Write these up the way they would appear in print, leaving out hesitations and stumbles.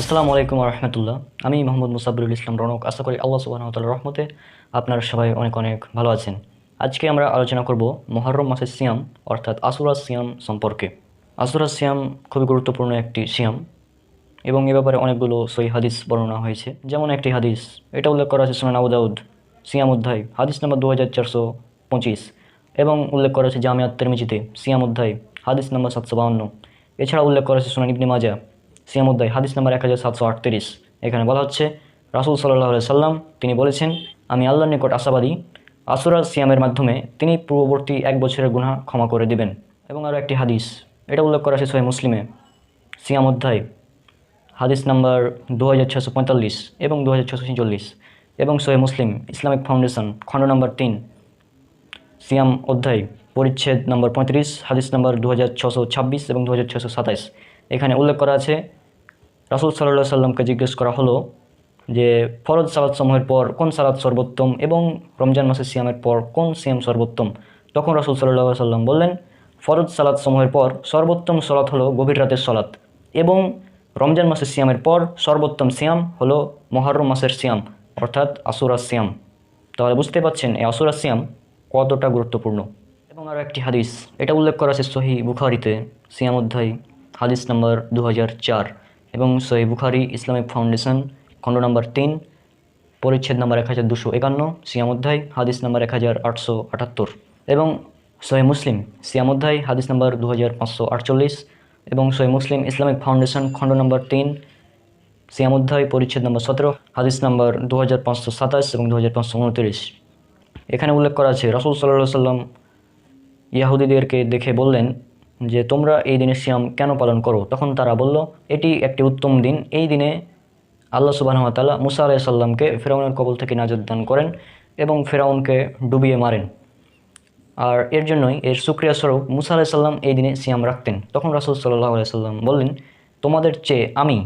আসসালামু আলাইকুম রহমতুল্লাহ। আমি মোহাম্মদ মুসাব্বিরুল ইসলাম রনক। আশা করি আল্লাহ সুবহানাহু ওয়া তাআলার রহমতে আপনারা সবাই অনেক অনেক ভালো আছেন। আজকে আমরা আলোচনা করব মুহররম মাসের সিয়াম অর্থাৎ আশুরা সিয়াম সম্পর্কে। আশুরা সিয়াম খুবই গুরুত্বপূর্ণ একটি সিয়াম এবং এ ব্যাপারে অনেকগুলো সহিহ হাদিস বর্ণনা হয়েছে। যেমন একটি হাদিস এটা উল্লেখ করা আছে সুনান আবু দাউদ সিয়াম অধ্যায় হাদিস নম্বর 2425 এবং উল্লেখ করা আছে জামিয়াত তিরমিজিতে সিয়াম অধ্যায় হাদিস নম্বর 752। এছাড়া উল্লেখ করা আছে সুনান ইবনে মাজাহ সিয়াম অধ্যায় হাদিস নম্বর 1738। এখানে বলা হচ্ছে রাসূল সাল্লাল্লাহু আলাইহি সাল্লাম তিনি বলেছেন, আমি আল্লাহর নিকট আশাবাদী আশুরা সিয়ামের মাধ্যমে তিনি পূর্ববর্তী এক বছরের গুনাহ ক্ষমা করে দিবেন। এবং আরও একটি হাদিস এটা উল্লেখ করা আছে সহিহ মুসলিমে সিয়াম অধ্যায় হাদিস নাম্বার 2645 এবং 2646 এবং সহিহ মুসলিম ইসলামিক ফাউন্ডেশন খণ্ড নম্বর 3 সিয়াম অধ্যায় পরিচ্ছেদ নম্বর 35 হাদিস নাম্বার 2626 এবং 2627। এখানে উল্লেখ করা আছে রাসূল সাল্লাল্লাহু আলাইহি সাল্লামকে জিজ্ঞেস করা হলো যে ফরজ সালাত সমূহের পর কোন সালাত সর্বোত্তম এবং রমজান মাসের সিয়ামের পর কোন সিয়াম সর্বোত্তম। তখন রাসূল সাল্লাল্লাহু আলাইহি সাল্লাম বললেন, ফরজ সালাত সমূহের পর সর্বোত্তম সালাত হলো গভীর রাতের সালাত এবং রমজান মাসের সিয়ামের পর সর্বোত্তম সিয়াম হলো মুহররম মাসের সিয়াম অর্থাৎ আশুরা সিয়াম। তাহলে বুঝতে পাচ্ছেন এই আশুরা সিয়াম কতটা গুরুত্বপূর্ণ। এবং আরও একটি হাদিস এটা উল্লেখ করা আছে সহিহ বুখারীতে সিয়াম অধ্যায় হাদিস নম্বর 2004 এবং সহিহ বুখারী ইসলামিক ফাউন্ডেশন খণ্ড নম্বর 3 পরিচ্ছেদ নম্বর 1251 সিয়াম অধ্যায় হাদিস নম্বর 1878 এবং সহিহ মুসলিম সিয়াম অধ্যায় হাদিস নম্বর 2548 এবং সহিহ মুসলিম ইসলামিক ফাউন্ডেশন খণ্ড নম্বর 3 সিয়াম অধ্যায় পরিচ্ছেদ নম্বর 17 হাদিস নম্বর 2527 এবং 2529। এখানে উল্লেখ করা আছে রাসূল সাল্লাল্লাহু আলাইহি সাল্লাম ইয়াহুদীদেরকে দেখে বললেন যে তোমরা এই দিনে সিয়াম কেন পালন করো। তখন তারা বলল, এটি একটি উত্তম দিন, এই দিনে আল্লাহ সুবহানাহু ওয়া তাআলা মুসা আলাইহিস সালামকে ফিরআউনের কবল থেকে নাজাত দান করেন এবং ফিরআউনকে ডুবিয়ে মারেন। আর এর জন্যই এর শুকরিয়া স্বরূপ মুসা আলাইহিস সালাম এই দিনে সিয়াম রাখতেন। তখন রাসূল সাল্লাল্লাহু আলাইহি সাল্লাম বললেন, তোমাদের চেয়ে আমি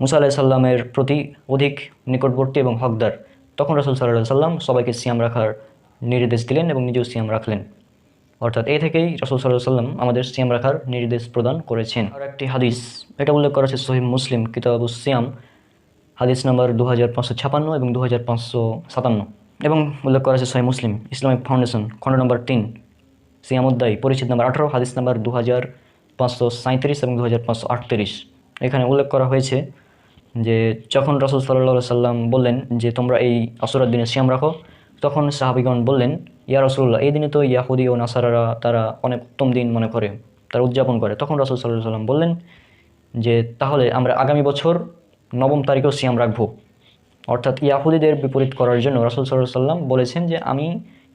মুসা আলাইহিস সালামের প্রতি অধিক নিকটবর্তী এবং হকদার। তখন রাসূল সাল্লাল্লাহু আলাইহি সাল্লাম সবাইকে সিয়াম রাখার নির্দেশ দিলেন এবং নিজেও সিয়াম রাখলেন। অর্থাৎ এই থেকেই রাসূল সাল্লাল্লাহু আলাইহি সাল্লাম আমাদের সিয়াম রাখার নির্দেশ প্রদান করেছেন। আর একটি হাদিস এটা উল্লেখ করা আছে সহিহ মুসলিম কিতাবুস সিয়াম হাদিস নম্বর 2556 এবং 2557 এবং উল্লেখ করা আছে সহিহ মুসলিম ইসলামিক ফাউন্ডেশন খণ্ড নম্বর 3 সিয়াম অধ্যায় পরিচ্ছেদ নম্বর 18 হাদিস নম্বর 2537 এবং 2538। এখানে উল্লেখ করা হয়েছে যে যখন রাসূল সাল্লাল্লাহু আলাইহি সাল্লাম বললেন যে তোমরা এই আশুরার দিনে সিয়াম রাখো, তখন সাহাবীগণ বললেন, ইয়া রাসূলুল্লাহ, এই দিনে তো ইয়াহুদি ও নাসারারা তারা অনেক উত্তম দিন মনে করে, তারা উদযাপন করে। তখন রাসূল সাল্লাল্লাহু আলাইহি সাল্লাম বললেন যে তাহলে আমরা আগামী বছর 9 তারিখেও সিয়াম রাখবো। অর্থাৎ ইয়াহুদিদের বিপরীত করার জন্য রাসূল সাল্লাল্লাহু আলাইহি সাল্লাম বলেছেন যে আমি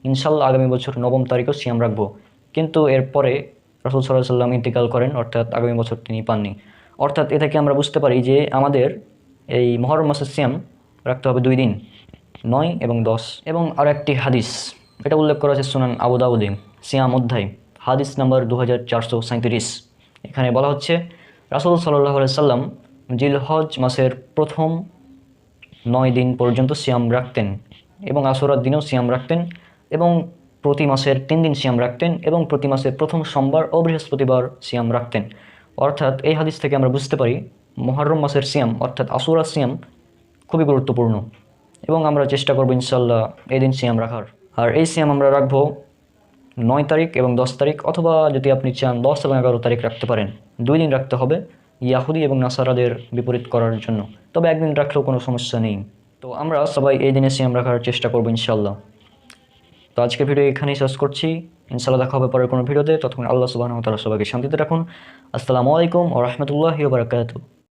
ইনশাআল্লাহ আগামী বছর 9 তারিখেও সিয়াম রাখবো। কিন্তু এরপরে রাসূল সাল্লাল্লাহু আলাইহি সাল্লাম ইন্তেকাল করেন, অর্থাৎ আগামী বছর তিনি পাননি। অর্থাৎ এ থেকে আমরা বুঝতে পারি যে আমাদের এই মুহররম মাসের সিয়াম রাখতে হবে 2 দিন, 9 এবং 10। এবং আর একটি হাদিস এটা উল্লেখ করা আছে সুনান আবু দাউদে সিয়াম অধ্যায় হাদিস নম্বর 2437। এখানে বলা হচ্ছে রাসূল সাল্লাল্লাহু আলাইহি সাল্লাম জিলহজ মাসের প্রথম 9 দিন পর্যন্ত সিয়াম রাখতেন এবং আশুরার দিনেও সিয়াম রাখতেন এবং প্রতি মাসের 3 দিন সিয়াম রাখতেন এবং প্রতি মাসের প্রথম সোমবার ও বৃহস্পতিবার সিয়াম রাখতেন। অর্থাৎ এই হাদিস থেকে আমরা বুঝতে পারি মুহররম মাসের সিয়াম অর্থাৎ আশুরা সিয়াম খুবই গুরুত্বপূর্ণ এবং আমরা চেষ্টা করব ইনশাআল্লাহ এই দিন সিয়াম রাখার। আর এই সিয়াম আমরা রাখবো 9 তারিখ এবং 10 তারিখ, অথবা যদি আপনি চান 10 এবং 11 তারিখ রাখতে পারেন। 2 দিন রাখতে হবে ইয়াহুদি এবং নাসারাদের বিপরীত করার জন্য, তবে একদিন রাখলেও কোনো সমস্যা নেই। তো আমরা সবাই এই দিনে সিয়াম রাখার চেষ্টা করবো ইনশাআল্লাহ। তো আজকের ভিডিও এখানেই শেষ করছি, ইনশাআল্লাহ দেখা হবে পরের কোনো ভিডিওতে। ততক্ষণ আল্লাহ সুবহানাহু ওয়া তাআলা সবাইকে শান্তিতে রাখুন। আসসালামু আলাইকুম ওয়া রাহমাতুল্লাহি ওয়া বারাকাতুহু।